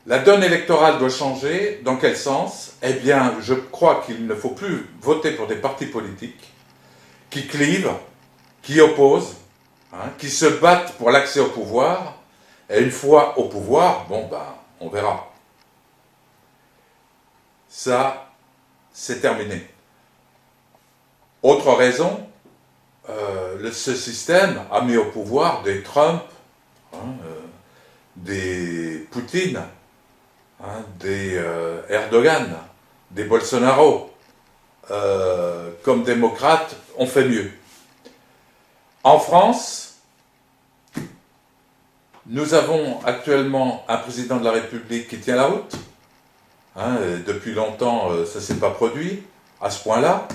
La donne électorale doit changer. Dans quel sens? Eh bien, je crois qu'il ne faut plus voter pour des partis politiques qui clivent, qui opposent, qui se battent pour l'accès au pouvoir. Et une fois au pouvoir, bon ben, on verra. Ça, c'est terminé. Autre raison, ce système a mis au pouvoir des Trump, des Poutine, des Erdogan, des Bolsonaro. Comme démocrates, on fait mieux. En France, nous avons actuellement un président de la République qui tient la route. Depuis longtemps, ça ne s'est pas produit à ce point-là.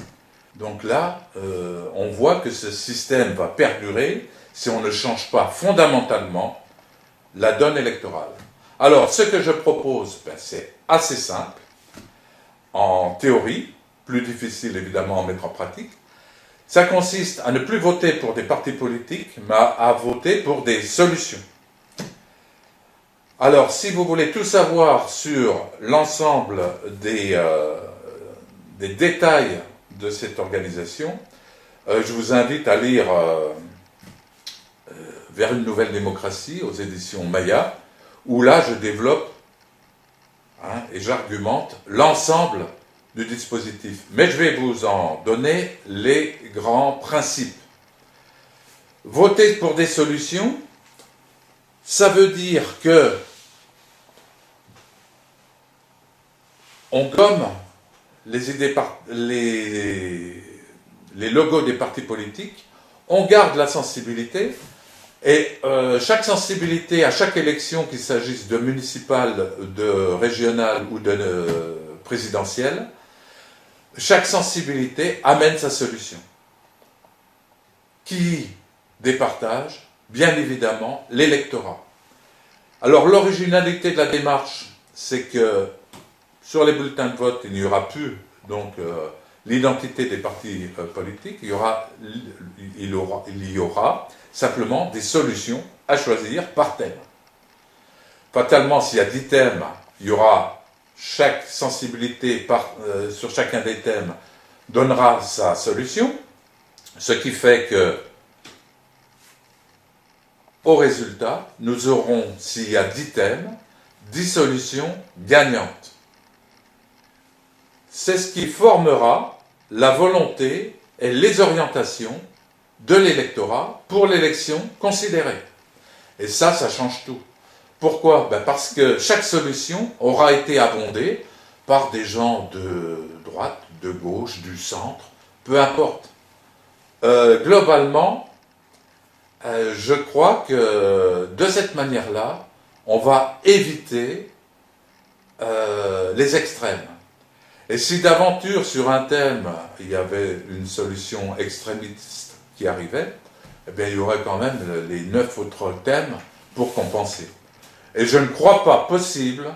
Donc là, on voit que ce système va perdurer si on ne change pas fondamentalement la donne électorale. Alors, ce que je propose, c'est assez simple, en théorie, plus difficile évidemment à mettre en pratique. Ça consiste à ne plus voter pour des partis politiques, mais à voter pour des solutions. Alors, si vous voulez tout savoir sur l'ensemble des détails de cette organisation, je vous invite à lire Vers une nouvelle démocratie aux éditions Maya, où là je développe et j'argumente l'ensemble du dispositif. Mais je vais vous en donner les grands principes. Voter pour des solutions, ça veut dire que on gomme les logos des partis politiques, on garde la sensibilité, et chaque sensibilité à chaque élection, qu'il s'agisse de municipale, de régionale ou de présidentielle, chaque sensibilité amène sa solution. Qui départage? Bien évidemment, l'électorat. Alors l'originalité de la démarche, c'est que sur les bulletins de vote, il n'y aura plus donc l'identité des partis politiques, il y aura simplement des solutions à choisir par thème. Fatalement, s'il y a 10 thèmes, il y aura chaque sensibilité sur chacun des thèmes donnera sa solution, ce qui fait que au résultat, nous aurons, s'il y a 10 thèmes, 10 solutions gagnantes. C'est ce qui formera la volonté et les orientations de l'électorat pour l'élection considérée. Et ça change tout. Pourquoi? Parce que chaque solution aura été abondée par des gens de droite, de gauche, du centre, peu importe. Globalement, je crois que de cette manière-là, on va éviter les extrêmes. Et si d'aventure sur un thème, il y avait une solution extrémiste qui arrivait, eh bien il y aurait quand même les 9 autres thèmes pour compenser. Et je ne crois pas possible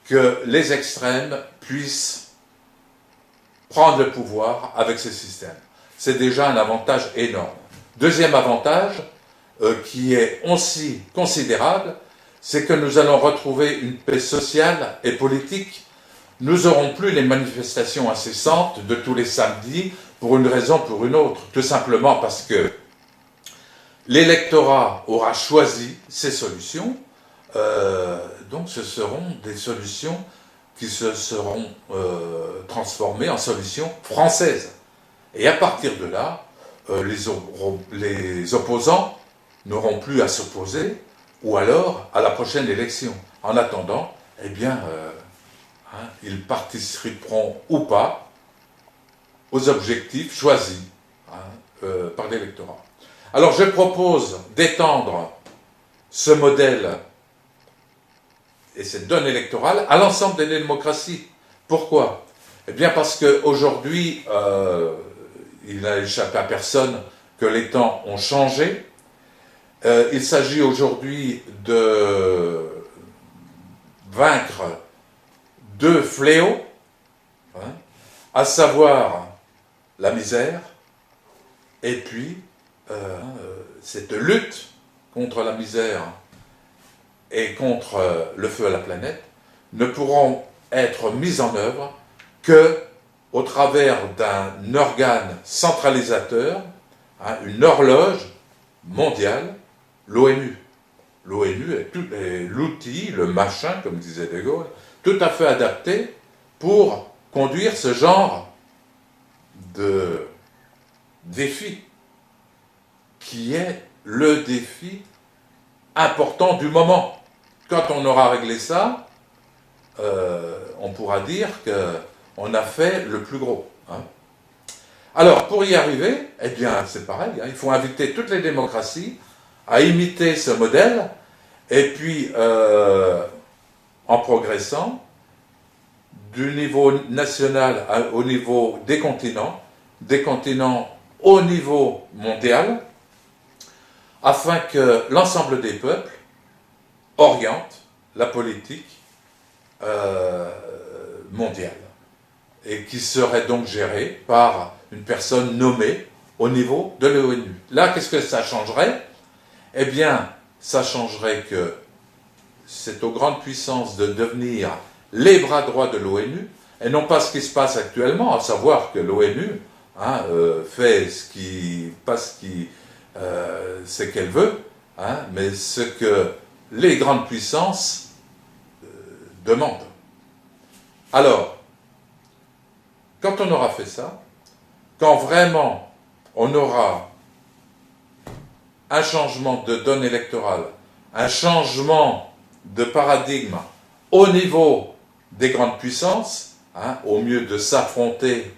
que les extrêmes puissent prendre le pouvoir avec ce système. C'est déjà un avantage énorme. Deuxième avantage, qui est aussi considérable, c'est que nous allons retrouver une paix sociale et politique. Nous n'aurons plus les manifestations incessantes de tous les samedis pour une raison ou pour une autre, tout simplement parce que l'électorat aura choisi ses solutions, donc ce seront des solutions qui se seront transformées en solutions françaises. Et à partir de là, les opposants n'auront plus à s'opposer, ou alors à la prochaine élection. En attendant, eh bien, ils participeront ou pas aux objectifs choisis par l'électorat. Alors je propose d'étendre ce modèle et cette donne électorale à l'ensemble des démocraties. Pourquoi? Eh bien parce qu'aujourd'hui, il n'a échappé à personne que les temps ont changé. Il s'agit aujourd'hui de vaincre deux fléaux, à savoir la misère et puis cette lutte contre la misère et contre le feu à la planète ne pourront être mises en œuvre que au travers d'un organe centralisateur, hein, une horloge mondiale, l'ONU. L'ONU est l'outil, le machin, comme disait De Gaulle, tout à fait adapté pour conduire ce genre de défi, qui est le défi important du moment. Quand on aura réglé ça, on pourra dire qu'on a fait le plus gros. Hein. Alors, pour y arriver, eh bien, c'est pareil, hein, il faut inviter toutes les démocraties à imiter ce modèle, et puis, en progressant, du niveau national au niveau des continents au niveau mondial, afin que l'ensemble des peuples orientent la politique mondiale, et qui serait donc gérée par une personne nommée au niveau de l'ONU. Là, qu'est-ce que ça changerait? Eh bien, ça changerait que c'est aux grandes puissances de devenir les bras droits de l'ONU, et non pas ce qui se passe actuellement, à savoir que l'ONU fait ce qu'elle veut, hein, mais ce que les grandes puissances demandent. Alors, quand on aura fait ça, quand vraiment on aura un changement de donne électorale, un changement de paradigme au niveau des grandes puissances, hein, au mieux de s'affronter,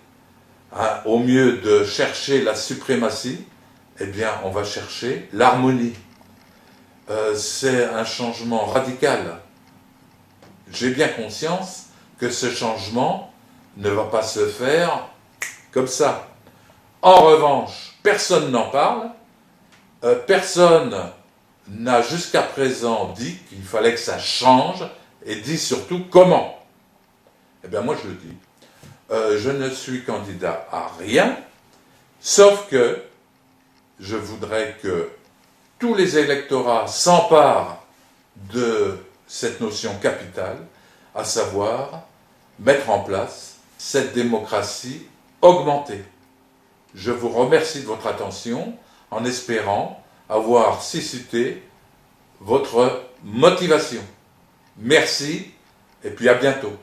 hein, au mieux de chercher la suprématie, eh bien on va chercher l'harmonie. C'est un changement radical. J'ai bien conscience que ce changement ne va pas se faire comme ça. En revanche, personne n'en parle, personne n'a jusqu'à présent dit qu'il fallait que ça change, et dit surtout comment. Eh bien moi je le dis, je ne suis candidat à rien, sauf que je voudrais que tous les électorats s'emparent de cette notion capitale, à savoir mettre en place cette démocratie augmentée. Je vous remercie de votre attention, en espérant avoir suscité votre motivation. Merci, et puis à bientôt.